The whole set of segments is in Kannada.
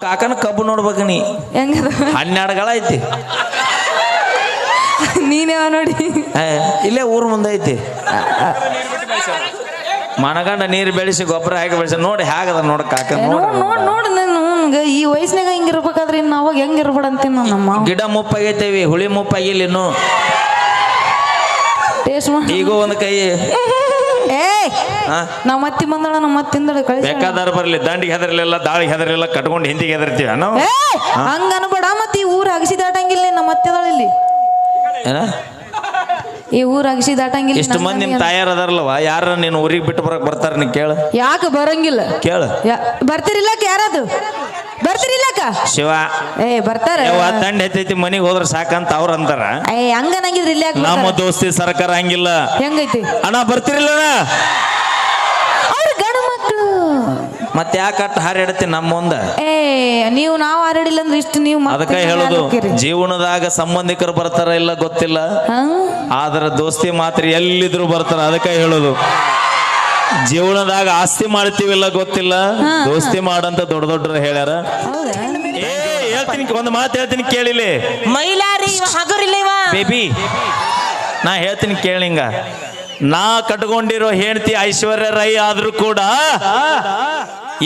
ಕಾಕನ ಕಬ್ಬು ನೋಡ್ಬೇಕು ನೀ ಹೆಂಗದ 12 ಗಳ ಐತಿ ನೀನೇವ ನೋಡಿ ಇಲ್ಲೇ ಊರ್ ಮುಂದೆ ಐತಿ ಮನಗಂಡ ನೀರು ಬೆಳೆಸಿ ಗೊಬ್ಬರ ಹಾಕಿ ಬೆಳೆಸಿ ನೋಡಿ ಹೇಗದ ನೋಡ ಕಾಕ ನೋಡ್ ನಾನು ಈ ವಯಸ್ಸಿನಾಗ ಹಿಂಗಿರ್ಬೇಕಾದ್ರೆ ಇನ್ನು ಅವಾಗ ಹೆಂಗಿರ್ಬೇಡ ಅಂತೀನಿ ನಮ್ಮ ಗಿಡ ಮುಪ್ಪಾಗೈತೇವಿ ಹುಳಿ ಮುಪ್ಪಾಗಿಲ್ಲ ಇನ್ನು ಟೇಸ್ಟ್ ಈಗ ಒಂದು ಕೈ ನಮ್ಮ ಅತ್ತಿ ಬಂದಳ ನಮ್ಮ ಅತ್ತಿ ತಿಂದಳ ಕಳಿಸಿ ಬೇಕಾದಾರ ಬರ್ಲಿ ದಂಡಿಗೆ ಹೆದರ್ಲಿಲ್ಲ ದಾಳಿಗೆ ಹೆದರ್ಲಿಲ್ಲ ಕಟ್ಕೊಂಡು ಹಿಂದಿಗೆ ಹೆದರ್ತೀವಿ ನಾವು ಹಂಗ ಅನ್ಬೇಡ ಮತ್ತೆ ಈ ಊರು ಅಗಸಿ ದಾಟಂಗಿಲ್ಲ ನಮ್ಮ ಅತ್ತೆದಳ ಇಲ್ಲಿ ಈ ಊರು ಅಗಸಿ ದಾಟಂಗಿಲ್ಲ ಇಷ್ಟು ಮಂದಿ ನಿಮ್ ತಾಯಾರ ಅದಾರಲ್ವ ಯಾರ ನೀನು ಊರಿಗೆ ಬಿಟ್ಟು ಬರಕ್ ಬರ್ತಾರ ನೀ ಕೇಳ ಯಾಕೆ ಬರಂಗಿಲ್ಲ ಕೇಳ ಬರ್ತಿರಿಲ್ಲಕ್ಕ ಯಾರದು ಬರ್ತಿರಿಲ್ಲಕ್ಕ ಶಿವ ಬರ್ತಾರ ತಂಡ ಹೆಚ್ಚೈತಿ ಮನಿಗೆ ಹೋದ್ರ ಸಾಕಂತ ಅವ್ರ ಅಂತಾರ ಹಂಗನಾಗಿದ್ರಿ ಇಲ್ಲ ನಮ್ಮ ದೋಸ್ತಿ ಸರ್ಕಾರ ಹಂಗಿಲ್ಲ ಹೆಂಗೈತಿ ಅಣ್ಣ ಬರ್ತಿರಿಲ್ಲ ಅವ್ರ ಗಂಡ ಮಕ್ಕಳು ಮತ್ತೆ ಯಾಕಟ್ಟು ಹಾರಾಡತಿ ನಮ್ಮ ಮುಂದ ನೀವು ನಾವು ಹಾರಾಡಿಲ್ಲ ಅಂದ್ರೆ ಇಷ್ಟು ನೀವು ಅದಕ್ಕೆ ಹೇಳೋದು ಜೀವನದಾಗ ಸಂಬಂಧಿಕರು ಬರ್ತಾರ ಇಲ್ಲ ಗೊತ್ತಿಲ್ಲ ಆದ್ರ ದೋಸ್ತಿ ಮಾತ್ರ ಎಲ್ಲಿದ್ರು ಬರ್ತಾರ ಅದಕ್ಕೆ ಹೇಳೋದು ಜೀವನದಾಗ ಆಸ್ತಿ ಮಾಡ್ತೀವಿಲ್ಲ ಗೊತ್ತಿಲ್ಲ ದೋಸ್ತಿ ಮಾಡಂತ ದೊಡ್ಡ ದೊಡ್ಡರು ಹೇಳ್ಯಾರ ಹೇಳ್ತೀನಿ ಒಂದು ಮಾತು ಹೇಳ್ತೀನಿ ಕೇಳಿಲಿ ಮೈಲಾರಿ ಹಗುರಿಲ್ಲ ಬೇಬಿ ನಾ ಹೇಳ್ತೀನಿ ಕೇಳಿಂಗ ನಾ ಕಟ್ಕೊಂಡಿರೋ ಹೆಂಡತಿ ಐಶ್ವರ್ಯ ರೈ ಆದ್ರೂ ಕೂಡ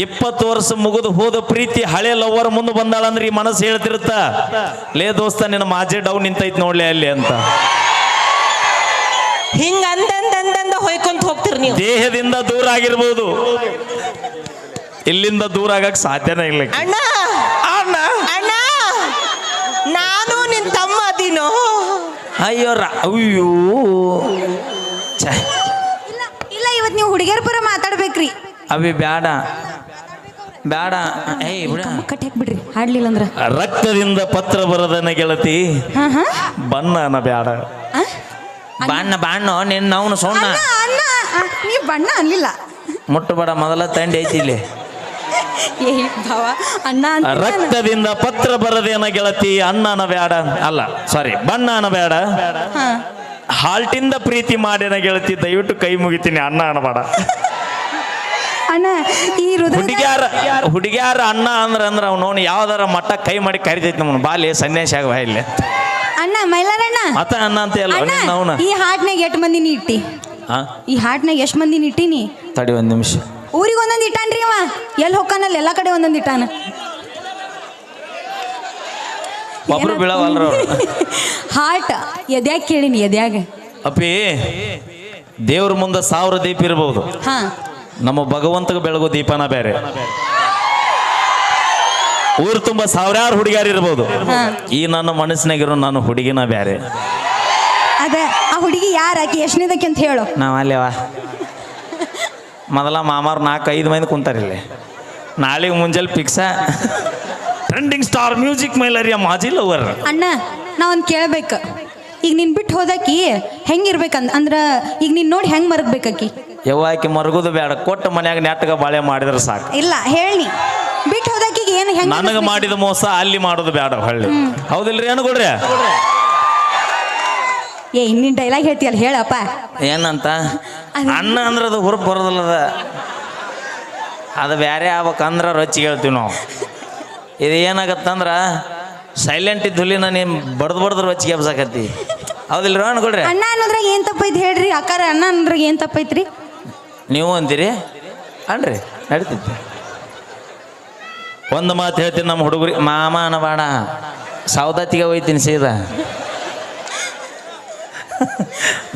20 ವರ್ಷ ಮುಗಿದು ಹೋದ ಪ್ರೀತಿ ಹಳೆ ಲವ್ವರ್ ಮುಂದೆ ಬಂದಾಳಂದ್ರೆ ಈ ಮನಸ್ಸು ಹೇಳ್ತಿರುತ್ತ ಲೇ ದೋಸ್ತ ನಿನ್ನ ಮಾಜೆ ಡೌನ್ ನಿಂತೈತ್ ನೋಡ್ಲಿ ಅಲ್ಲಿ ಅಂತ ಹಿಂಗ ಅಂದಂದ ಹೊಯ್ಕೊಂತ ಹೋಗ್ತಿರ್ ನೀವು ದೇಹದಿಂದ ದೂರ ಆಗಿರ್ಬೋದು ಇಲ್ಲಿಂದ ದೂರ ಆಗಕ್ ಸಾಧ್ಯನೇ ಇಲ್ಲ ಅಣ್ಣ ಅಣ್ಣ ಅಣ್ಣ ನಾನು ನಿನ್ ತಮ್ಮ ಅದೀನೋ ಅಯ್ಯೋ ಅಯ್ಯೋ ಇಲ್ಲ ಇವತ್ತು ನೀವು ಹುಡುಗಿಯರ ಪರ ಮಾತಾಡ್ಬೇಕ್ರಿ ಅವಿ ಬ್ಯಾಡ ಬ್ಯಾಡ ಕಟ್ಟಾಕ್ ಬಿಡ್ರಿ ಹಾಡ್ಲಿಲ್ಲ ಅಂದ್ರ ರಕ್ತದಿಂದ ಪತ್ರ ಬರದನ ಗೆಳತಿ ಬಣ್ಣನ ಬ್ಯಾಡ ಬಣ್ಣ ಬಣ್ಣ ನಿನ್ನ ಅವನು ಸೊಣ್ಣ ನೀ ಬಣ್ಣ ಅನ್ಲಿಲ್ಲ ಮುಟ್ಟಬೇಡ ಮೊದಲ ತಂಡಿ ಐತಿ ಇಲ್ಲಿ ಅಣ್ಣ ರಕ್ತದಿಂದ ಪತ್ರ ಬರದೇನ ಗೆಳತಿ ಅಣ್ಣನ ಬ್ಯಾಡ ಅಲ್ಲ ಸಾರಿ ಬಣ್ಣನ ಬ್ಯಾಡ ಹಾಲ್ಟಿಂದ ಪ್ರೀತಿ ಮಾಡಿನ ಗೆಳತಿ ದಯವಿಟ್ಟು ಕೈ ಮುಗಿತೀನಿ ಅಣ್ಣ ಅನ್ನಬೇಡ ಅಣ್ಣ ಈ ಹುಡುಗ್ಯಾರ ಅಣ್ಣ ಅಂದ್ರ ಅವ್ನು ಯಾವ್ದಾರ ಮಟ್ಟ ಕೈ ಮಾಡಿ ಕರಿತೈತಿ ನಮ್ಮನ್ನು ಬಾಲಿ ಸನ್ಯಾಸಿ ಆಗುವ ಇಲ್ಲಿ ಅಣ್ಣ ಮೈಲಾರಣ್ಣ ಮತ ಅಣ್ಣ ಅಂತ ಎಲ್ಲ ಈ ಹಾಟ್ನಾಗ ಎಷ್ಟು ಮಂದಿನಿ ಇಟ್ಟಿ ಈ ಹಾಟ್ನಾಗ ಎಷ್ಟು ಮಂದಿನಿ ಇಟ್ಟಿನಿ ತಡಿ ಒಂದ್ ನಿಮಿಷ ಊರಿಗೆ ಒಂದೊಂದು ಇಟ್ಟಾನ್ರಿ ಅವ ಎಲ್ಲಿ ಹೋಗ್ಕಾನಲ್ಲಿ ಎಲ್ಲಾ ಕಡೆ ಒಂದೊಂದು ಇಟ್ಟಾನ ಒಬ್ರು ಬೀಳವಲ್ರ ಹಾಟ್ ಎದ್ಯಾಗ ಕೇಳಿನಿ ಎದ್ಯಾಗ ಅಪ್ಪಿ ದೇವ್ರ ಮುಂದೆ 1000 ದೀಪ ಇರಬಹುದು ನಮ್ಮ ಭಗವಂತಗೆ ಬೆಳಗೋ ದೀಪನ ಬೇರೆ ಊರು ತುಂಬಾ 1000 ಹುಡುಗಿಯಾರು ಇರ್ಬೋದು ಈ ನನ್ನ ಮನಸ್ಸಿನಾಗಿರೋ ನಾನು ಹುಡುಗಿನ ಬೇರೆ ಅದ ಆ ಹುಡುಗಿ ಯಾರಾಕಿ ಎಷ್ಟನೇದಕ್ಕೆ ಅಂತ ಹೇಳು ನಾವ್ ಅಲ್ಲೇವಾ ಮೊದಲ ಮಾಮಾರ್ 4-5 ಮಂದಿ ಕುಂತಾರಿಲ್ಲಿ ನಾಳೆಗೆ ಮುಂಜಾನೆ ಫಿಕ್ಸ ಟ್ರೆಂಡಿಂಗ್ ಸ್ಟಾರ್ ಮ್ಯೂಸಿಕ್ ಮೈಲಾರಿಯ ಮಾಜಿ ಲವರ್ ಅಣ್ಣ ನಾ ಒಂದು ಕೇಳ್ಬೇಕು ಈಗ ನೀನ್ ಬಿಟ್ಟು ಹೋದಾಕಿ ಹೆಂಗಿರ್ಬೇಕಂದ ಅಂದ್ರ ಈಗ ನೀನ್ ನೋಡಿ ಹೆಂಗ್ ಮರಗ್ಬೇಕಾಕಿ ಯಾವಾಕಿ ಮರಗುದು ಬೇಡ ಕೊಟ್ಟ ಮನ್ಯಾಗ ನೆಟ್ಟಗ ಬಾಳೆ ಮಾಡಿದ್ರೆ ಸಾಕು ಇಲ್ಲ ಹೇಳಿ ಬಿಟ್ಟು ಹೋದಾಕಿ ಏನು ಹೆಂಗ್ ನನಗ ಮಾಡಿದ ಮೋಸ ಅಲ್ಲಿ ಮಾಡೋದು ಬೇಡ ಹಳ್ಳಿ ಹೌದಿಲ್ರಿ ಅನ್ಕೊಡ್ರಿ ಇನ್ನಿನ ಡೈಲಾಗ್ ಹೇಳ್ತೀಯಲ್ಲ ಹೇಳಪ್ಪ ಏನಂತ ಅಣ್ಣ ಅಂದ್ರೆ ಅದು ಹುರುಪ್ ಬರೋದಿಲ್ಲದ ಅದು ಬೇರೆ ಆಗ್ಬೇಕಂದ್ರ ರೊಚ್ಚಿಗೆ ಹೇಳ್ತೀವಿ ನಾವು ಇದು ಏನಾಗತ್ತಂದ್ರ ಸೈಲೆಂಟ್ ಇದ್ದುಲಿನ ನೀನ್ ಬಡ್ದು ರೊಚ್ಚಿಗೆ ಹಬ್ಸಾಕತ್ತಿ ಹೌದಿಲ್ರಿ ಅನ್ಕೊಡ್ರಿ ಅಣ್ಣ ಅನ್ನೋದ್ರಾಗ ಏನ್ ತಪ್ಪೈತಿ ಹೇಳ್ರಿ ಅಕ್ಕಾರ ಅಣ್ಣ ಅನ್ನೋದ್ರಾಗ ಏನ್ ತಪ್ಪೈತ್ರಿ ನೀವು ಅಂತೀರಿ ಅನ್ರಿ ನಡೀತೈತಿ ಒಂದು ಮಾತು ಹೇಳ್ತೀನಿ ನಮ್ಮ ಹುಡುಗರಿ ಮಾಮ ಅನ್ನಬೇಡ ಸೌದತ್ತಿಗೆ ಹೋಯ್ತೀನಿ ಸೀದಾ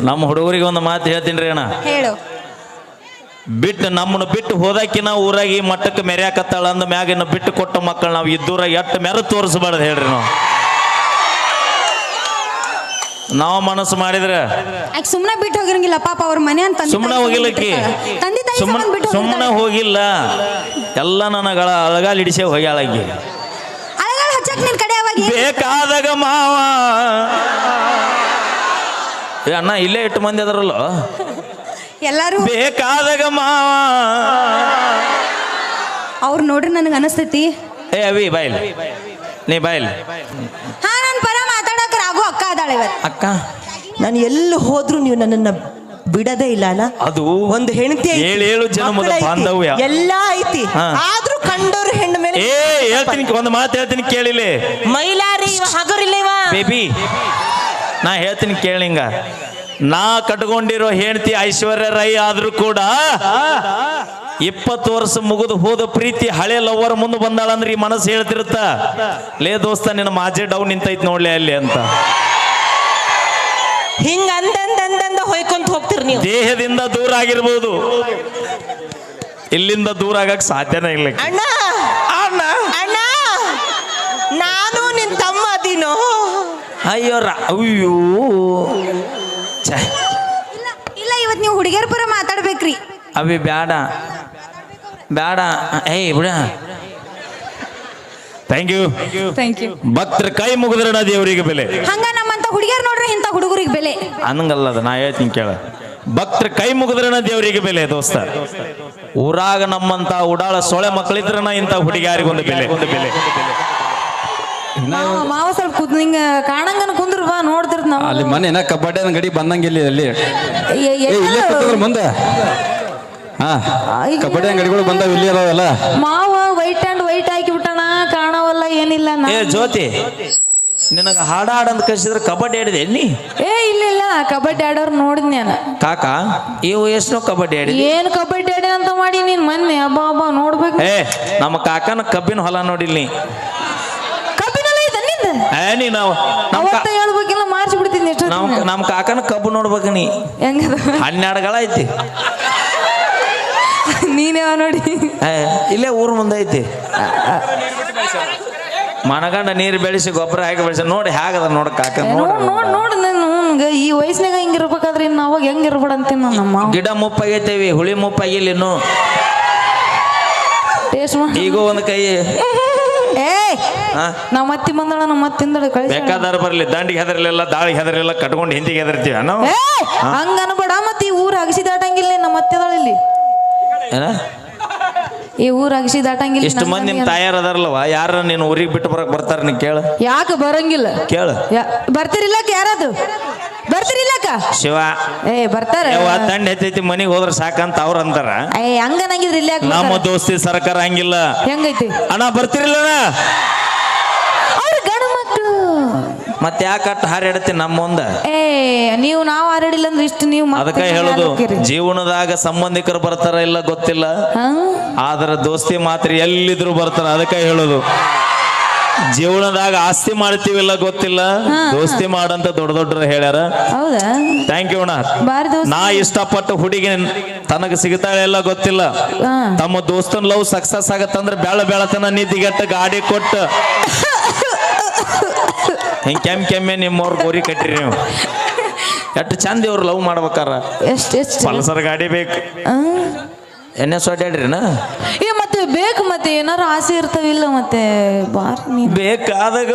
ನಮ್ಮ ಹುಡುಗರಿಗೆ ಒಂದು ಮಾತು ಹೇಳ್ತೀನಿ ರೀ ಅಣ್ಣ ಹೇಳು ನಮ್ಮನ್ನು ಬಿಟ್ಟು ಹೋದಾಕಿನ ಊರಾಗಿ ಮಟ್ಟಕ್ಕೆ ಮೆರ್ಯಾಕತ್ತಾಳ ಅಂದ ಮ್ಯಾಗಿನ ಬಿಟ್ಟು ಕೊಟ್ಟ ಮಕ್ಕಳು ನಾವು ಇದ್ದೂರಾಗ ಎಷ್ಟು ಮೆರ ತೋರಿಸ್ಬಾರ್ದು ಹೇಳ್ರಿ ನಾವು ಮನಸ್ಸು ಮಾಡಿದ್ರೆ ಸುಮ್ಮನೆ ಬಿಟ್ಟು ಹೋಗಿರಂಗಿಲ್ಲ ಪಾಪ ಅವ್ರ ಮನೆ ಅಂತ ಸುಮ್ಮನೆ ಹೋಗಿಲ್ಲಕ್ಕಿ ಸುಮ್ಮನೆ ಹೋಗಿಲ್ಲ ಎಲ್ಲ ನನಗಳ ಅಳಗಾಲ್ ಹಿಡಿಸೇ ಹೋಗ್ಯಾಳಗಿ ಬೇಕಾದಾಗ ಮಾವ ಅಣ್ಣ ಇಲ್ಲೇ 8 ಮಂದಿ ಅದರಲ್ಲ ಎಲ್ಲಾರು ಬೇಕಾದಾಗ ಮಾವ ಅವ್ರು ನೋಡ್ರಿ ನನಗೆ ಅನಿಸ್ತೈತಿ ಅವಿ ಬಾಯ್ಲಿ ನೀ ಬಾಯ್ಲಿ ನನ್ ಪರ ಮಾತಾಡಕ ರಾಘು ಅಕ್ಕ ಅದಾಳೆ ಅಕ್ಕ ನಾನು ಎಲ್ಲಿ ಹೋದ್ರು ನೀವು ನನ್ನನ್ನು ಬಿಡದೇ ಇಲ್ಲ ಅಲ್ಲ. ಅದು ಒಂದು ಹೆಂಡತಿ ಐತಿ, 7 ಜನ್ಮದ ಮಕ್ಳು ಐತಿ, ಬಾಂಧವ್ಯ ಎಲ್ಲ ಐತಿ. ಹಾ. ಆದ್ರೂ ಕಂಡೋರು ಹೆಣ್ಣು ಮೇಲೆ ಹೇಳ್ತೀನಿ, ಒಂದು ಮಾತು ಹೇಳ್ತೀನಿ ಕೇಳಿಲಿ. ಮೈಲಾರಿ ಇವ ಹಗುರಿಲ್ಲ ಇವ. ಬೇಬಿ ನಾ ಹೇಳ್ತೀನಿ ಕೇಳಿಂಗ. ನಾ ಕಟ್ಕೊಂಡಿರೋ ಹೆಂಡತಿ ಐಶ್ವರ್ಯ ರೈ ಆದ್ರೂ ಕೂಡ 20 ವರ್ಷ ಮುಗಿದು ಹೋದ ಪ್ರೀತಿ ಹಳೆ ಲವ್ವರ್ ಮುಂದೆ ಬಂದಾಳಂದ್ರೆ ಈ ಮನಸ್ಸು ಹೇಳ್ತಿರುತ್ತ, ಲೇ ದೋಸ್ತ ನಿನ್ನ ಮಾಜೆ ಡೌನ್ ನಿಂತೈತ್ ನೋಡ್ಲಿ ಅಲ್ಲಿ ಅಂತ. ಹಿಂಗ ಅಂದಂದ ಹೊಯ್ಕೊಂತ ಹೋಗ್ತಿರ್ ನೀವು. ದೇಹದಿಂದ ದೂರ ಆಗಿರ್ಬೋದು, ಇಲ್ಲಿಂದ ದೂರ ಆಗಕ್ ಸಾಧ್ಯನೇ ಇಲ್ಲ. ಅಣ್ಣ ಅಣ್ಣ ಅಣ್ಣ ನಾನು ನಿನ್ ತಮ್ಮ ಅದೀನೋ. ಅಯ್ಯೋ ಅಯ್ಯೋ ಇಲ್ಲ ಇವತ್ತು ನೀವು ಹುಡುಗಿಯರ ಪರ ಮಾತಾಡ್ಬೇಕ್ರಿ. ಅವಿ ಬ್ಯಾಡ ಬ್ಯಾಡ, ಏಯ್ ಬಿಡ. Thank you. ಭಕ್ತರ ಕೈ ಮುಗಿದ್ರಣ ದೇವರಿಗೆ ಬೆಲೆ. ಹಂಗ ನಮ್ಮಂತ ಹುಡುಗಿಯರ್ ನೋಡ್ರಿ ಇಂಥ ಹುಡುಗರಿಗೆ ಬೆಲೆ ಅನ್ನಂಗಲ್ಲದ. ನಾ ಹೇಳ್ತೀನಿ ಕೇಳ, ಭಕ್ತರ ಕೈ ಮುಗಿದ್ರಣ ದೇವರಿಗೆ ಬೆಲೆ ದೋಸ್ತ. ಊರಾಗ ನಮ್ಮಂತ ಉಡಾಳ ಸೊಳೆ ಮಕ್ಕಳಿದ್ರನ ಇಂಥ ಹುಡುಗಿಯಾರಿಗೊಂದು ಬೆಲೆ. ಮಾವ ಸ್ವಲ್ಪ ನಿಂಗ ಕಾಣಂಗನ ಕುಂದ್ರ ಬಾ ನೋಡ್ತಿರ್ತ ನಾವು. ಅಲ್ಲಿ ಮನೆ ಕಬಡ್ಡಿ ಗಡಿ ಬಂದಂಗಿಲ್ಲ ಅಲ್ಲಿ ಮುಂದೆ. ಹಾ ಕಬಡ್ಡಿ ಅಂಗಡಿಗಳು ಬಂದಾವ ಇಲ್ಲಿ ಅದಾವಲ್ಲ. ಮಾವ ವೈಟ್ ಅಂಡ್ ವೈಟ್ ಹಾಕಿ ಬಿಟ್ಟಣ, ಕಾಣವಲ್ಲ ಏನಿಲ್ಲ. ಏ ಜ್ಯೋತಿ, ನಿನಗ ಹಾಡ ಹಾಡಂತ ಕಳಿಸಿದ್ರೆ ಕಬಡ್ಡಿ ಆಡಿದೆ ನೀ? ಇಲ್ಲ ಕಬಡ್ಡಿ ಆಡೋರು ನೋಡಿದ್ ನಾನು. ಕಾಕ ಈ ವಯಸ್ಸು ಕಬಡ್ಡಿ ಆಡಿ ಏನ್ ಕಬಡ್ಡಿ ಆಡಿ ಅಂತ ಮಾಡಿ ನೀನ್ ಮೊನ್ನೆ ಹಬ್ಬ ನೋಡ್ಬೇಕು. ಏ ನಮ್ಮ ಕಾಕನ ಕಬ್ಬಿನ ಹೊಲ ನೋಡಿಲ್ ನೀ? ನೀ ನಾವು ಹೇಳ್ಬೇಕಿಲ್ಲ ಮಾರ್ಚ್ ಬಿಡ್ತೀನಿ. ನಮ್ ಕಾಕನ ಕಬ್ಬು ನೋಡ್ಬೇಕ ನೀ. ಹೆಂಗದ 12 ಗಳ ಐತಿ. ನೀನೇ ನೋಡಿ ಇಲ್ಲೇ ಊರ್ ಮುಂದೆ ಐತಿ. ಮನಗಂಡ ನೀರು ಬೆಳೆಸಿ ಗೊಬ್ಬರ ಹಾಕಿ ಬೆಳೆಸಿ ನೋಡಿ ಹೇಗದ ನೋಡ ಕಾಕ. ನೋಡ್ ನನ್ಗ ಈ ವಯಸ್ಸಿನಾಗ ಹಿಂಗಿರ್ಬೇಕಾದ್ರೆ ಇನ್ನು ಅವಾಗ ಹೆಂಗಿರ್ಬೇಡ ಅಂತೀನಿ ನಮ್ಮ. ಗಿಡ ಮುಪ್ಪಾಗೈತೇವಿ, ಹುಳಿ ಮುಪ್ಪಾಗಿಲ್ಲ ಇನ್ನು. ಟೇಸ್ಟ್ ಈಗ ಒಂದು ಕೈ ನಾವ್ ಮತ್ತಿ ಬಂದಳ ನಮ್ಮ ಮತ್ತಿಂದಳ ಕಳಿಸಿ. ಬೇಕಾದಾರ ಬರ್ಲಿ, ದಂಡಿಗೆ ಹೆದರ್ಲಿಲ್ಲ, ದಾಳಿಗೆ ಹೆದರ್ಲಿಲ್ಲ, ಕಟ್ಕೊಂಡು ಹಿಂದಿಗೆ ಹೆದರ್ತೀವಿ ನಾವು. ಹಂಗ ಅನ್ಬೇಡ. ಮತ್ತೆ ಈ ಊರ್ ಅಗಸಿ ದಾಟಂಗಿಲ್ಲ ನಮ್ಮ ಮತ್ತೆದಾಳ ಇಲ್ಲಿ. ಈ ಊರ್ ಅಗಸಿ ದಾಟಂಗಿಲ್ಲ. ಇಷ್ಟು ಮಂದಿ ನಿಮ್ ತಾಯಾರ ಅದಾರಲ್ವ, ಯಾರ ನೀನು ಊರಿಗೆ ಬಿಟ್ಟು ಬರಕ್ ಬರ್ತಾರ? ನೀ ಕೇಳ. ಯಾಕೆ ಬರಂಗಿಲ್ಲ? ಕೇಳ. ಬರ್ತಿರಿಲ್ಲಕ್ಕ? ಯಾರದು ಬರ್ತಿರಿಲ್ಲಕ್ಕ? ಶಿವ. ಬರ್ತಾರ. ತಂಡ ಹೆಚ್ಚೈತಿ ಮನಿಗೆ ಹೋದ್ರ ಸಾಕಂತ ಅವ್ರ ಅಂತಾರ. ಹಂಗ ನಂಗಿದ್ರ ಇಲ್ಲ. ನಮ್ಮ ದೋಸ್ತಿ ಸರ್ಕಾರ ಹಂಗಿಲ್ಲ. ಹೆಂಗೈತಿ ಅಣ್ಣ ಬರ್ತಿರಿಲ್ಲ? ಅವ್ರ ಗಂಡು ಮಕ್ಕಳು ಮತ್ತೆ ಯಾಕಟ್ಟು ಹಾರಾಡತಿ ನಮ್ಮ ಮುಂದ? ನೀವು ನಾವು ಹಾರಾಡಿಲ್ಲ ಅಂದ್ರೆ ಇಷ್ಟು ನೀವು. ಅದಕ್ಕೆ ಹೇಳುದು, ಜೀವನದಾಗ ಸಂಬಂಧಿಕರು ಬರ್ತಾರ ಇಲ್ಲ ಗೊತ್ತಿಲ್ಲ, ಆದ್ರ ದೋಸ್ತಿ ಮಾತ್ರ ಎಲ್ಲಿದ್ರು ಬರ್ತಾರ. ಅದಕ್ಕೆ ಹೇಳುದು, ಜೀವನದಾಗ ಆಸ್ತಿ ಮಾಡ್ತೀವಿಲ್ಲ ಗೊತ್ತಿಲ್ಲ, ದೋಸ್ತಿ ಮಾಡಂತ ದೊಡ್ಡ ದೊಡ್ಡರು ಹೇಳ್ಯಾರ. ಹೌದಾ? ಥ್ಯಾಂಕ್ ಯು ಅಣ್ಣ. ನಾ ಇಷ್ಟಪಟ್ಟ ಹುಡುಗಿ ತನಗ ಸಿಗ್ತಾಳೆ ಎಲ್ಲ ಗೊತ್ತಿಲ್ಲ. ತಮ್ಮ ದೋಸ್ತನ್ ಲವ್ ಸಕ್ಸಸ್ ಆಗತ್ತಂದ್ರೆ ಬೆಳತನ ನಿಧಿಗೆಟ್ಟ ಗಾಡಿ ಕೊಟ್ಟ ಹಿಂಗ್ ಕೆಮ್ಮೆ ನಿಮ್ಮವ್ರ ಗೋರಿ ಕಟ್ರಿ ನೀವು. ಎಷ್ಟು ಚಂದ ಇವ್ರು ಲವ್ ಮಾಡ್ಬೇಕಾರ. ಪಲ್ಸರ್ ಗಾಡಿ ಬೇಕು, ಎಣ್ಣೆ ಸೊಡ್ಯಾಡ್ರಿನ ಮತ್ತೆ ಬೇಕು. ಮತ್ತೆ ಏನಾರು ಆಸೆ ಇರ್ತಾವಿಲ್ಲ ಮತ್ತೆ ಬಾರಿ ಬೇಕಾದಾಗ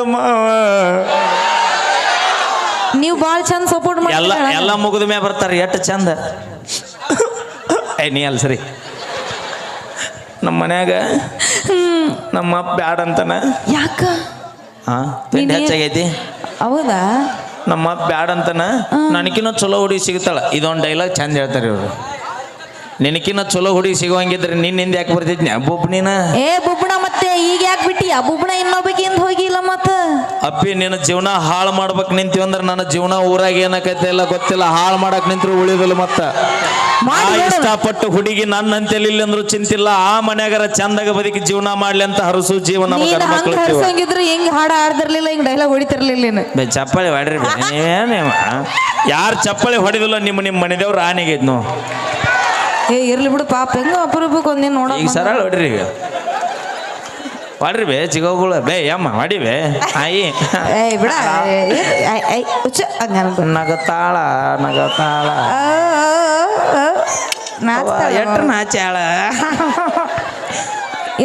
ನೀವು ಬಾಳ ಚಂದ ಸಪೋರ್ಟ್ ಮಾಡಿ ಎಲ್ಲ ಮುಗಿದ ಮ್ಯಾ ಬರ್ತಾರೆ. ಎಷ್ಟು ಚಂದ. ನೀ ಅಲ್ ಸರಿ, ನಮ್ಮ ಮನ್ಯಾಗ ನಮ್ಮ ಅಪ್ಪ ಬ್ಯಾಡ ಅಂತನ. ಯಾಕ? ಹೆಚ್ಚಾಗೈತಿ. ಹೌದಾ? ನಮ್ಮ ಅಪ್ಪ ಬ್ಯಾಡ ಅಂತನ. ನನಕಿನ್ನ ಚಲೋ ಹುಡುಗಿ ಸಿಗ್ತಾಳ. ಇದೊಂದು ಡೈಲಾಗ್ ಚಂದ ಹೇಳ್ತಾರೆ ಇವ್ರು. ನಿನಕಿನ್ನ ಚಲೋ ಹುಡುಗಿ ಸಿಗುವಂಗಿದ್ರೆ ನಿನ್ನಿಂದ ಯಾಕೆ ಬರ್ತಿದ್ನಿ ಬುಬ್ಣಿನ? ಬುಬ್ಣ ಮತ್ತೆ ಈಗ ಯಾಕೆ ಬಿಟ್ಟಿ? ಬುಬ್ಣ ಇನ್ನೊಬ್ಬಕಿಂದ ಹೋಗಿಲ್ಲ ಮತ್ತ. ಅಪ್ಪಿ ನಿನ್ನ ಜೀವನ ಹಾಳು ಮಾಡ್ಬೇಕು ನಿಂತೀವಿ ಅಂದ್ರೆ ನನ್ನ ಜೀವನ ಊರಾಗ ಏನಕೈತೆ ಎಲ್ಲ ಗೊತ್ತಿಲ್ಲ. ಹಾಳು ಮಾಡಕ್ ನಿಂತ್ರು ಉಳಿದಿಲ್ಲ. ಮತ್ತ ಇಷ್ಟಪಟ್ಟು ಹುಡುಗಿ ನನ್ನ ಅಂತೇಳಿ ಇಲ್ಲ ಅಂದ್ರು ಚಿಂತಿಲ್ಲ. ಆ ಮನ್ಯಾಗರ ಚಂದಾಗ ಬದುಕಿ ಜೀವನ ಮಾಡ್ಲಿ ಅಂತ ಹರಸು ಜೀವನ. ಹರಸಂಗಿದ್ರೆ ಹೆಂಗ್ ಹಾಡ ಆಡ್ತಿರ್ಲಿಲ್ಲ, ಹಿಂಗ್ ಡೈಲಾಗ್ ಹೊಡಿತಿರ್ಲಿಲ್ಲ. ಚಪ್ಪಾಳಿ ಹೊಡ್ರಿ ನೀವೇನೇವ? ಯಾರು ಚಪ್ಪಾಳಿ ಹೊಡಿದಿಲ್ಲ ನಿಮ್ಮ ಮನೆದೇವ್ರು ಆನೆಗೈತ್ ನೋ. ಇರ್ಲಿ ಬಿಡು ಪಾಪ, ಹೆಂಗ ಅಪರೂಪಕ್ಕೆ ಒಂದೇನು ನೋಡ. ಈಗ ಸರಳ ಹೊಡ್ರಿ, ಈಗ ಹೊಡ್ರಿ ಬೇ ಚಿಗೋಗಳು ಬೇ ಯಮ್ಮ ಹೊಡಿಬೇ. ಆಯಿ ಬಿಡ ನಗತಾಳ ನಗತಾಳ ಎಟ್ರ ನಾಚಾಳ.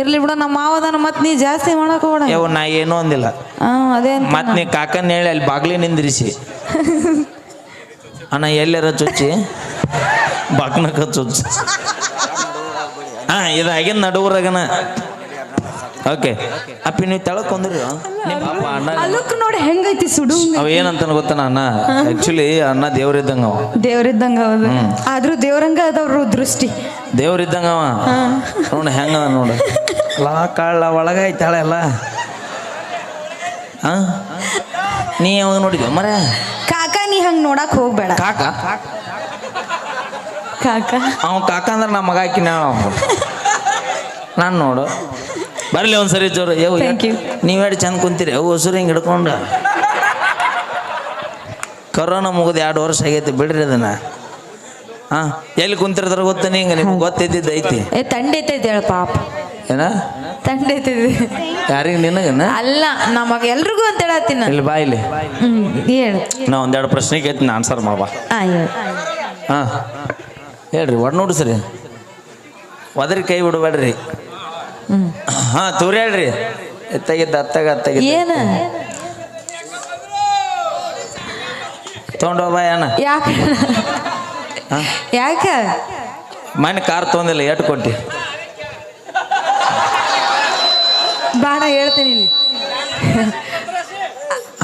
ಇರ್ಲಿ ಬಿಡ, ನಮ್ಮ ಮಾವದನ ಮತ್ ನೀ ಜಾಸ್ತಿ ಮಾಡಕ್ ಹೋಡ. ನಾ ಏನೂ ಅಂದಿಲ್ಲ. ಅದೇ ಮತ್ ನೀ ಕಾಕನ್ ಹೇಳಿ ಅಲ್ಲಿ ಬಾಗ್ಲಿ ನಿಂದ್ರಿಸಿ, ಅಣ್ಣ ಎಲ್ಲಾರ ಚುಚ್ಚಿ ಬಾಗ್ನಕ ಚುಚ್ಚಿ. ಇದಾಗಿನ ನಡುವರಾಗನ ಓಕೆ ಅಪ್ಪಿ ನೀವು ತೆಳಕೊಂದ್ರಿ ನಿಮ್ಮ ಅಪ್ಪ ಅಣ್ಣ ಅಲ್ಲಕ್ ನೋಡಿ ಹೆಂಗೈತಿ ಸುಡು ಅವ ಏನಂತ ಗೊತ್ತಾನ ಅಣ್ಣ ಆಕ್ಚುಲಿ ಅಣ್ಣ ದೇವ್ರಿದ್ದಂಗ ಅವ ದೇವ್ರಿದ್ದಂಗ ಹೌದು ಆದ್ರೂ ದೇವ್ರಂಗ ಅದವ್ರು ದೃಷ್ಟಿ ದೇವ್ರಿದ್ದಂಗ ಅವ ನೋಡ ಹೆಂಗ ನೋಡ ಲಾ ಕಾಳ ಒಳಗ ಐತಾಳ ಎಲ್ಲ ಹಾ ನೀ ಯಾವಾಗ ನೋಡಿದ್ವ ಮರ ಕಾಕ ನೀ ಹಂಗ್ ನೋಡಕ್ ಹೋಗ್ಬೇಡ ಕಾಕ ಕಾಕ ಅವ ಕಾಕ ಅಂದ್ರೆ ನಮ್ಮ ಮಗ ಹಾಕಿ ನಾನು ನೋಡು ಬರ್ಲಿ ಒಂದ್ಸರಿ ಜೋರು Thank you. ನೀವೇಡು ಚಂದ ಕುಂತೀರಿ ಅವು ಹೊಸರು ಹಿಂಗೆ ಹಿಡ್ಕೊಂಡು ಕರೋನಾ ಮುಗಿದು 2 ವರ್ಷ ಆಗೈತಿ ಬಿಡ್ರಿ ಅದನ್ನ ಹಾ ಎಲ್ಲಿ ಕುಂತಿರ್ತಾರ ಗೊತ್ತ ನಿಂಗೆ ನಿಮ್ಗೆ ಗೊತ್ತಿದ್ದಿದ್ದು ಐತಿ ತಂಡ ಐತೈತಿ ಹೇಳ ಪಾಪ ಏನ ತಂಡ ಐತೈತಿ ಯಾರಿಗೆ ನಿನಗನ ಅಲ್ಲ ನಮಗ ಎಲ್ರಿಗೂ ಅಂತ ಹೇಳತ್ತೀನಿ ಇಲ್ಲಿ ಬಾ ಇಲ್ಲಿ ಹೇಳು ನಾ ಒಂದೆರಡು ಪ್ರಶ್ನೆ ಕೇಳ್ತೀನಿ ಆನ್ಸರ್ ಮಾವ ಹಾ ಹೇಳ್ರಿ ಒಡ್ ನೋಡಿಸ್ರಿ ಒದರಿ ಕೈ ಬಿಡಬೇಡ್ರಿ ಹಾ ತೂರಿ ಹೇಳ್ರಿ ಎತ್ತಾಗಿದ್ದ ಅತ್ತಾಗಿದ್ದ ಏನ ತೊಗೊಂಡೋಗ ಏನ ಯಾಕ ಯಾಕ ಮನೆ ಕಾರ್ ತೊಗೊಂದಿಲ್ಲ ಎಟ್ಟು ಕೊಟ್ಟಿ ಬಾಣ ಹೇಳ್ತೀನಿ ಇಲ್ಲಿ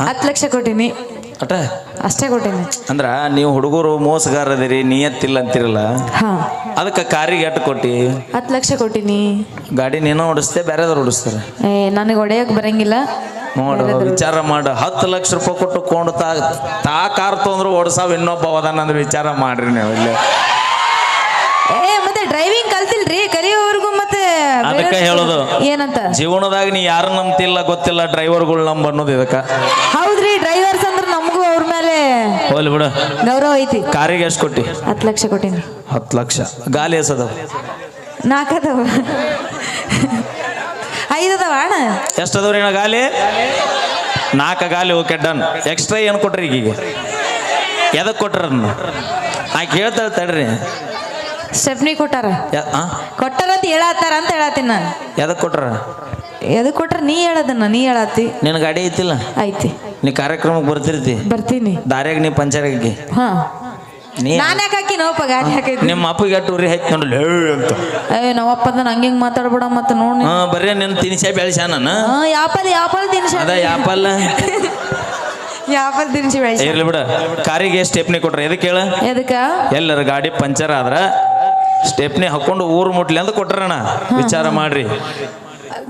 10 ಲಕ್ಷ ಕೊಟ್ಟಿನಿ ಅಟ ಅಷ್ಟೇ ಕೊಟ್ಟಿನಿ ಅಂದ್ರ ನೀವು ಹುಡುಗರು ಮೋಸಗಾರದಿರಿ ನಿಯತ್ತಿಲ್ಲ ಅಂತಿರಲ್ಲ ಹಾ ಅದಕ್ಕೆ ಕಾರಿಗೆ ಎಟ್ಟು ಕೊಟ್ಟಿ 10 ಲಕ್ಷ ಕೊಟ್ಟಿನಿ ಗಾಡಿ ನೀನು ಓಡಿಸ್ತೆ ಬೇರೆದವ್ರು ಓಡಿಸ್ತಾರೆ ನನಗೆ ಹೊಡೆಯಕ್ ಬರಂಗಿಲ್ಲ ನೋಡು ವಿಚಾರ ಮಾಡು 10 ಲಕ್ಷ ರೂಪಾಯಿ ಕೊಟ್ಟು ಕೊಂಡು ತಾ ಕಾರ್ ತೊಂದ್ರು ಓಡಿಸಾವ್ ಇನ್ನೊಬ್ಬ ಹೋದಾನಂದ್ರೆ ವಿಚಾರ ಮಾಡ್ರಿ ನೀವು ಇಲ್ಲೇ ಮತ್ತೆ ಡ್ರೈವಿಂಗ್ ಕಲ್ತಿಲ್ರಿ ಕಲಿಯೋವರೆಗೂ ಮತ್ತೆ ಅದಕ್ಕೆ ಹೇಳೋದು ಏನಂತ ಜೀವನದಾಗ ನೀ ಯಾರು ನಂಬ್ತಿಲ್ಲ ಗೊತ್ತಿಲ್ಲ ಡ್ರೈವರ್ಗಳು ನಂಬ ಅನ್ನೋದು ಇದಕ್ಕ ಹೌದ್ರಿ ಡ್ರೈವರ್ಸ್ ಅಂದ್ರೆ ನಮಗೂ ಅವ್ರ ಮೇಲೆ ಹೋಗ್ಲಿ ಬಿಡು ಗೌರವ ಐತಿ ಕಾರಿಗೆ ಎಷ್ಟು ಕೊಟ್ಟಿ 10 ಲಕ್ಷ ಕೊಟ್ಟಿನಿ 10 ಲಕ್ಷ ಗಾಲಿ ಎಸದವ 4 ಅದಾವ 5 ಅದಾವ ಅಣ್ಣ ಎಷ್ಟದವ್ರಿ ಅಣ್ಣ ಗಾಲಿ 4 ಗಾಲಿ ಓಕೆ ಡನ್ ಎಕ್ಸ್ಟ್ರಾ ಏನು ಕೊಟ್ರಿ ಈಗೀಗ ಎದಕ್ಕೆ ಕೊಟ್ರ ಆಕೆ ಹೇಳ್ತಾಳೆ ತಡ್ರಿ ಸ್ಟೆಪ್ನಿ ಕೊಟ್ಟಾರ ಕೊಟ್ಟಾರ ಅಂತ ಹೇಳತ್ತಾರ ಅಂತ ಹೇಳತ್ತೀನಿ ನಾನು ಎದಕ್ಕೆ ಕೊಟ್ರ ಎದಕ್ಕೆ ಕೊಟ್ರ ನೀ ಹೇಳದನ್ನ ನೀ ಹೇಳತ್ತಿ ನಿನ್ನ ಗಾಡಿ ಐತಿಲ್ಲ ಐತಿ ನೀ ಕಾರ್ಯಕ್ರಮಕ್ಕೆ ಬರ್ತಿರ್ತಿ ಬರ್ತೀನಿ ದಾರ್ಯಾಗ ನೀ ಪಂಚರ್ ಆಗಿ ಹಾ ನೀ ನಾನು ಯಾಕೆ ಹಾಕಿ ನೋಪ ಗಾಡಿ ಹಾಕೈತಿ ನಿಮ್ಮ ಅಪ್ಪಗೆ ಟೂರಿ ಹಾಕಿ ನೋಡಲ್ಲ ಅಂತ ನಾವಪ್ಪ ಹಂಗೆ ಮಾತಾಡ್ಬೇಡ ಮತ್ತೆ ನೋಡಿ ಹಾ ಬರ್ರಿ ನಿನ್ನ ತಿನಿಸ ಬೆಳೆಸ ನಾನು ಯಾಪಲ್ ತಿನ್ಸಿ ಅದ ಯಾಪಲ್ಲ ಯಾಪಲ್ ತಿನ್ಸಿ ಬೆಳೆಸಿ ಇರ್ಲಿ ಬಿಡ ಕಾರಿಗೆ ಸ್ಟೆಪ್ನಿ ಕೊಟ್ರ ಎದಕ್ಕೆ ಹೇಳ ಎದಕ್ಕ ಎಲ್ಲರ ಗಾಡಿ ಪಂಚರ್ ಆದ್ರ ಸ್ಟೆಪ್ನಿ ಹಾಕೊಂಡು ಊರು ಮುಟ್ಲಿ ಅಂತ ಕೊಟ್ರಣ ವಿಚಾರ ಮಾಡ್ರಿ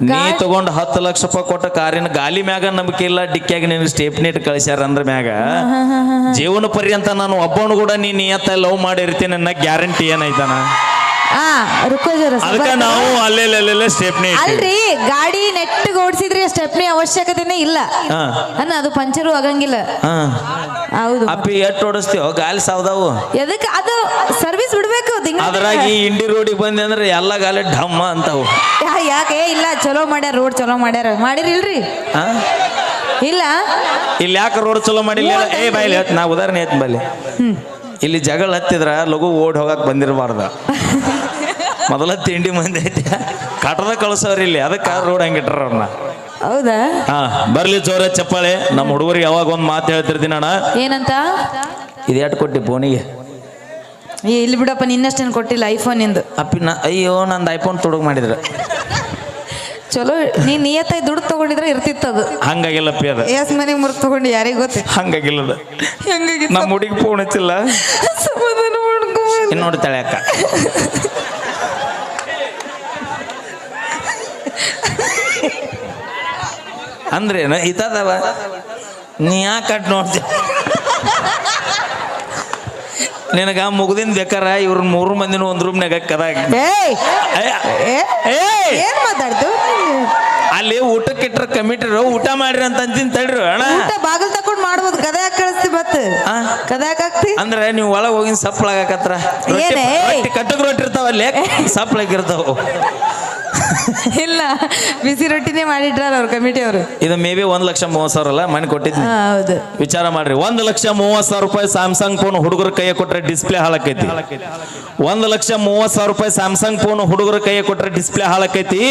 ನೀ ತಗೊಂಡ್ 10 ಲಕ್ಷ ರೂಪಾಯಿ ಕೊಟ್ಟ ಕಾರಿನ ಗಾಲಿ ಮ್ಯಾಗ ನಂಬಿಕೆ ಇಲ್ಲ ಡಿಕ್ಕಿಯಾಗಿ ನಿನಗೆ ಸ್ಟೆಪ್ನಿ ಇಟ್ಟು ಕಳಿಸ್ಯಾರ ಅಂದ್ರ ಮ್ಯಾಗ ಜೀವನ ಪರ್ಯಂತ ನಾನು ಒಬ್ಬನು ಕೂಡ ನೀ ನಿಯತ್ತ ಲವ್ ಮಾಡಿರ್ತೀನಿ ಅನ್ನೋ ಗ್ಯಾರಂಟಿ ಏನೈತಾನ ಅದಕ್ಕೆ ನಾವು ಅಲ್ಲೆಲ್ಲೆಲ್ಲೆಲ್ಲ ಸ್ಟೆಪ್ನಿ ಅಲ್ರಿ ಗಾಡಿ ನೆಟ್ಟಿಗೆ ಓಡಿಸಿದ್ರೆ ಸ್ಟೆಪ್ನಿ ಅವಶ್ಯಕತೆನೇ ಇಲ್ಲ ಅನ್ನ ಅದು ಪಂಚರು ಆಗಂಗಿಲ್ಲ ಹೌದು ಅಪ್ಪಿ ಎಟ್ಟು ಓಡಿಸ್ತೀವೋ ಗಾಲಿ ಸಾವ್ದಾವು ಎದಕ್ಕೆ ಅದು ಸರ್ವಿಸ್ ಬಿಡ್ಬೇಕು ಅದ್ರಾಗ ಈ ಇಂಡಿ ರೋಡಿಗೆ ಬಂದೆ ಅಂದ್ರೆ ಎಲ್ಲ ಗಾಲಿ ಢಮ್ಮ ಅಂತಾವು ಯಾಕೆ ಇಲ್ಲ ಚಲೋ ಮಾಡ್ಯಾರ ರೋಡ್ ಚಲೋ ಮಾಡ್ಯಾರ ಮಾಡಿರಿಲ್ರಿ ಇಲ್ಲ ಇಲ್ಲಿ ಯಾಕೆ ರೋಡ್ ಚಲೋ ಮಾಡಿಲ್ಲ ಏ ಬಾಯ್ಲಿ ನಾ ಉದಾಹರಣೆ ಹೇಳ್ತೀನಿ ಬಾಯ್ಲಿ ಇಲ್ಲಿ ಜಗಳ ಹತ್ತಿದ್ರ ಲಘು ಓಡ್ ಹೋಗಕ್ ಬಂದಿರಬಾರ್ದ ಮೊದಲ ತಿಂಡಿ ಮಂದಿ ಐತಿ ಕಟದ ಕಳ್ಸವ್ರಿ ಇಲ್ಲಿ ಅದಕ್ಕೆ ರೋಡ್ ಹಂಗಿಟ್ರ ಅವ್ರನ್ನ ಹೌದಾ ಹಾ ಬರ್ಲಿ ಜೋರ ಚಪ್ಪಾಳೆ ನಮ್ಮ ಹುಡುಗರಿಗೆ ಯಾವಾಗ ಒಂದ್ ಮಾತು ಹೇಳ್ತಿರ್ತೀನಿ ಅಣ್ಣ ಏನಂತ ಇದು ಎಟ್ ಕೊಟ್ಟಿ ಫೋನಿಗೆ ಇಲ್ಲಿ ಬಿಡಪ್ಪ ನಿನ್ನಷ್ಟೇನು ಕೊಟ್ಟಿಲ್ಲ ಐಫೋನ್ ಇಂದು ಅಪ್ಪಿ ಅಯ್ಯೋ ನಂದು ಐಫೋನ್ ತುಡುಗ್ ಮಾಡಿದ್ರ ಚಲೋ ನೀ ನಿಯತ್ತಾಗಿ ದುಡ್ಡು ತಗೊಂಡಿದ್ರೆ ಇರ್ತಿತ್ತದು ಹಂಗಾಗಿಲ್ಲಪ್ಪಿ ಅದ ಎಸ್ ಮನೆಗೆ ಮುರ್ದು ತಗೊಂಡು ಯಾರಿಗೆ ಗೊತ್ತ ಹಂಗಾಗಿಲ್ಲದ ನಮ್ಮ ಹುಡುಗಿ ಫೋನ್ ಹಚ್ಚಿಲ್ಲ ಸಮಾಧಾನ ಮಾಡ್ಕೊ ಇನ್ನು ನೋಡ್ತಾಳೆ ಅಕ್ಕ ಅಂದ್ರೇನು ಇತದವ ನೀ ಯಾಕೆ ಕಟ್ ನೋಡ್ತಿ ನಿನಗ ಮುಗ್ದಿನ ಬೇಕಾರ ಇವ್ರ 3 ಮಂದಿನ ಒಂದ್ ರೂಮ್ನಾಗ ಕದ ಏನ್ ಮಾತಾಡ್ತು ಅಲ್ಲಿ ಊಟಕ್ಕೆ ಇಟ್ರ ಕಮಿಟ್ರು ಊಟ ಮಾಡ್ರಿ ಅಂತ ಅಂತೀನಿ ತಡ್ರಿ ಅಣ್ಣ ಬಾಗಲ್ ತಕೊಂಡ್ ಮಾಡ್ಬೋದು ಕದ ಯಾಕೆ ಕಳಿಸ್ತಿ ಮತ್ತೆ ಕದ ಯಾಕೆ ಅಂದ್ರೆ ನೀವು ಒಳಗೆ ಹೋಗಿನ ಸಪ್ಪಳಾಗತ್ರ ಕಟ್ಟಕ್ ರೊಟ್ಟಿ ಇರ್ತಾವಲ್ಲಿ ಸಪ್ಪಳಾಗಿರ್ತಾವ ಇಲ್ಲ ಬಿಸಿ ರೊಟ್ಟಿನೇ ಮಾಡಿಟ್ರ ಅವ್ರ ಕಮಿಟಿ ಅವರು ಇದು ಮೇ ಬಿ 1,30,30,000 ಅಲ್ಲ ಮನೆ ಕೊಟ್ಟಿದ್ದೀನಿ ಹೌದು ವಿಚಾರ ಮಾಡ್ರಿ 1,30,30,000 ರೂಪಾಯಿ ಸ್ಯಾಮ್ಸಂಗ್ ಫೋನ್ ಹುಡುಗರ ಕೈಯ ಕೊಟ್ರೆ ಡಿಸ್ಪ್ಲೇ ಹಾಳಾಕೈತಿ 1,30,30,000 ರೂಪಾಯಿ ಸ್ಯಾಮ್ಸಂಗ್ ಫೋನ್ ಹುಡುಗರ ಕೈಯ ಕೊಟ್ರೆ ಡಿಸ್ಪ್ಲೇ ಹಾಳಾಕೈತಿ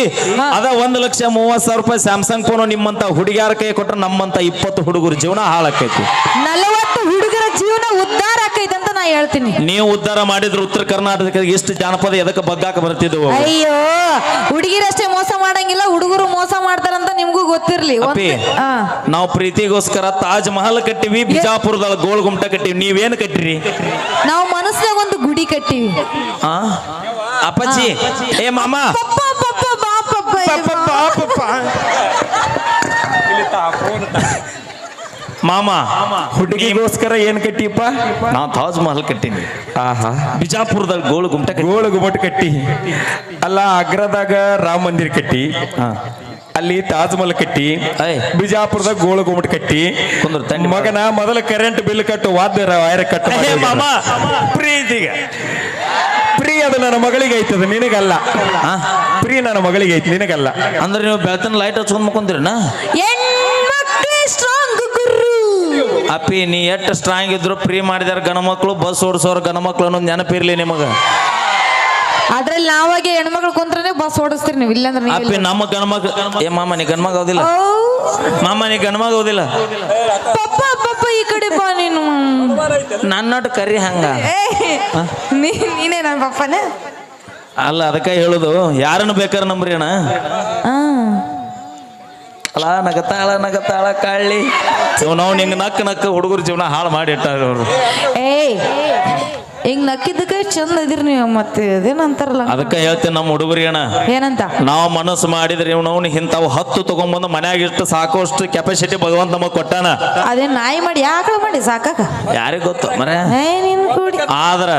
ಅದ 1,30,30,000 ರೂಪಾಯಿ ಸ್ಯಾಮ್ಸಂಗ್ ಫೋನ್ ನಿಮ್ಮಂತ ಹುಡುಗಿಯಾರ ಕೈಯ ಕೊಟ್ರೆ ನಮ್ಮಂತ 20 ಹುಡುಗರ ಜೀವನ ಹಾಳಾಕೈತಿ 40 ಹುಡುಗರ ಜೀವನ ಉದ್ಧಾರ ಆಕೈತೆ ಅಂತ ನಾ ಹೇಳ್ತೀನಿ. ನೀವು ಉದ್ಧಾರ ಮಾಡಿದ್ರೆ ಉತ್ತರ ಕರ್ನಾಟಕದ ಇಷ್ಟು ಜಾನಪದ ಎದಕ್ಕೆ ಬಗ್ಗಾಕ ಬರ್ತಿದ್ವು ಅಯ್ಯೋ ಹುಡುಗಿರಷ್ಟೇ ಮೋಸ ಮಾಡಂಗಿಲ್ಲ, ಹುಡುಗರು ಮೋಸ ಮಾಡ್ತಾರಂತ ನಿಮ್ಗೂ ಗೊತ್ತಿರ್ಲಿ. ಅಪ್ಪಿ ನಾವು ಪ್ರೀತಿಗೋಸ್ಕರ ತಾಜ್ ಮಹಲ್ ಕಟ್ಟಿವಿ, ಬಿಜಾಪುರದೊಳಗೆ ಗೋಲ್ ಗುಮ್ಟ ಕಟ್ಟಿವಿ. ನೀವೇನು ಕಟ್ಟಿರಿ? ನಾವು ಮನಸ್ಸಾಗ ಒಂದು ಗುಡಿ ಕಟ್ಟಿವಿ. ಅಪ್ಪಾಜಿ ಏ ಮಾಮ ಮಾಮ ಹುಡುಗಿಗೋಸ್ಕರ ಏನ್ ಕಟ್ಟಿಪ್ಪ? ನಾವು ತಾಜ್ ಮಹಲ್ ಕಟ್ಟಿನಿ. ಆಹಾ, ಬಿಜಾಪುರದಲ್ಲಿ ಗೋಲ್ ಗುಮ್ಟ ಗೋಳು ಗುಮ್ಮಟ್ ಕಟ್ಟಿ. ಅಲ್ಲ, ಆಗ್ರಾದಾಗ ರಾಮ ಮಂದಿರ ಕಟ್ಟಿ, ಅಲ್ಲಿ ತಾಜ್ ಮಹಲ್ ಕಟ್ಟಿ, ಬಿಜಾಪುರದಾಗ ಗೋಳು ಗುಮ್ಮಟ್ ಕಟ್ಟಿ. ಮಗನ ಮೊದಲ ಕರೆಂಟ್ ಬಿಲ್ ಕಟ್ಟು, ವಾದ್ಯ ವೈರ್ ಕಟ್ಟು. ಮಾಮ ಪ್ರೀತಿಗೆ ಪ್ರೀ ಅದು ನನ್ನ ಮಗಳಿಗೆ ಐತದ, ನಿನಗಲ್ಲ. ಪ್ರೀ ನನ್ನ ಮಗಳಿಗೆ ಐತಿ, ನಿನಗಲ್ಲ. ಅಂದ್ರೆ ನೀವು ಬೆಳತನ ಲೈಟ್ ಹಚ್ಕೊಂಡ್ ಮಕ್ಕೊಂದಿರನ? ಅಪ್ಪಿ ನೀ ಎಷ್ಟು ಸ್ಟ್ರಾಂಗ್ ಇದ್ರು ಪ್ರೀ ಮಾಡಿದಾರ ಗಣ ಮಕ್ಕಳು, ಬಸ್ ಓಡಿಸೋರು ಗಣ ಮಕ್ಕಳು ಅನ್ನೋದು ನೆನಪಿರ್ಲಿ ನಿಮಗ. ಅದ್ರಲ್ಲಿ ನಾವಾಗೆ ಹೆಣ್ಮಕ್ಳು ಕುಂತ್ರೆ ಬಸ್ ಓಡಿಸ್ತೀರಿ ನೀವು, ಇಲ್ಲಾಂದ್ರೆ ಅಪ್ಪಿ ನಮ್ಮ ಗಣ ಮಕ್ಳು. ಏ ಮಾಮ ನೀ ಗಣ ಮಗ ಹೌದಿಲ್ಲ? ಮಾಮ ನೀ ಗಣ ಮಗ ಹೌದಿಲ್ಲ? ಈ ಕಡೆ ಬಾ ನೀನು. ನನ್ನೊಟ್ಟು ಕರಿ ಹಂಗ ನೀನೇ ನನ್ನ ಪಪ್ಪನ ಅಲ್ಲ, ಅದಕ್ಕೆ ಹೇಳುದು ಯಾರನ್ನು ಬೇಕಾದ್ರೆ ನಂಬ್ರಿ ಅಣ್ಣ. ಅಲ್ಲ ನಗತಾಳ ಕಳ್ಳಿ ನಾವು ನಿಂಗೆ ನಕ್ಕ ಹುಡುಗರ ಜೀವನ ಹಾಳು ಮಾಡಿ ಇಟ್ಟಾರ ಅವರು. ಹಿಂಗ್ ನಕ್ಕಿದ್ದಕ್ಕೆ ಚಂದ ಇದ್ರಿ ನೀವು. ಮತ್ತೆ ಅದೇನಂತಾರಲ್ಲ, ಅದಕ್ಕೆ ಹೇಳ್ತೇನೆ ನಮ್ಮ ಹುಡುಗರಿ ಅಣ್ಣ, ಏನಂತ ನಾವು ಮನಸ್ಸು ಮಾಡಿದ್ರೆ ಇವ್ನವ್ನು ಇಂಥವು 10 ತಗೊಂಡ್ಬಂದು ಮನ್ಯಾಗ ಇಷ್ಟು ಸಾಕೋಷ್ಟು ಕೆಪಾಸಿಟಿ ಭಗವಂತ ನಮಗ್ ಕೊಟ್ಟಾನ. ಅದೇ ನಾಯಿ ಮಾಡಿ ಯಾಕಳ ಮಾಡಿ ಸಾಕಾಕ ಯಾರಿಗ ಗೊತ್ತು ಮರ. ಆದ್ರ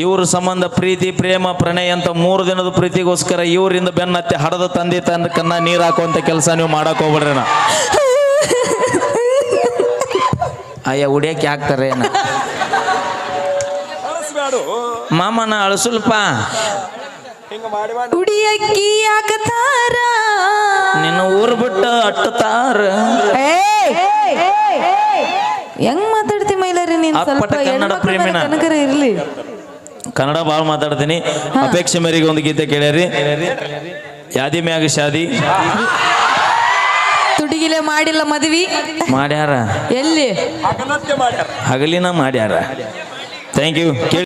ಇವ್ರ ಸಂಬಂಧ ಪ್ರೀತಿ ಪ್ರೇಮ ಪ್ರಣಯ ಅಂತ 3 ದಿನದ ಪ್ರೀತಿಗೋಸ್ಕರ ಇವರಿಂದ ಬೆನ್ನತ್ತಿ ಹಡದ ತಂದೆ ಕನ್ನ ನೀರ್ ಹಾಕುವಂತ ಕೆಲಸ ನೀವು ಮಾಡಕ್ ಹೋಗ್ಬಿಡ್ರಿ. ಅಯ್ಯ ಉಡಿಯಕ್ಕೆ ಹಾಕ್ತಾರೆ ಏನ ಮಾಮನ ಅಳಸುಲ್ಪ ಉಡಿಯಕ್ಕಿ ಹಾಕತಾರ ನಿನ್ನ ಊರು ಬಿಟ್ಟು ಅಟ್ಟತಾರ. ಹೆಂಗ್ ಮಾತಾಡ್ತಿ ಮೈಲಾರಿ ನೀನ್? ಅಪ್ಪಟ ಕನ್ನಡ ಪ್ರೇಮಿನ ಇರ್ಲಿ, ಕನ್ನಡ ಭಾಳ ಮಾತಾಡ್ತೀನಿ. ಅಪೇಕ್ಷೆ ಮೇರೆಗೆ ಒಂದು ಗೀತೆ ಕೇಳ್ಯಾರಿ, ಯಾದಿ ಮ್ಯಾಗ ಶಾದಿ. ತುಡಿಗಿಲೆ ಮಾಡಿಲ್ಲ ಮದ್ವಿ ಮಾಡ್ಯಾರ, ಎಲ್ಲಿ ಹಗಲಿನ ಮಾಡ್ಯಾರ. Thank you.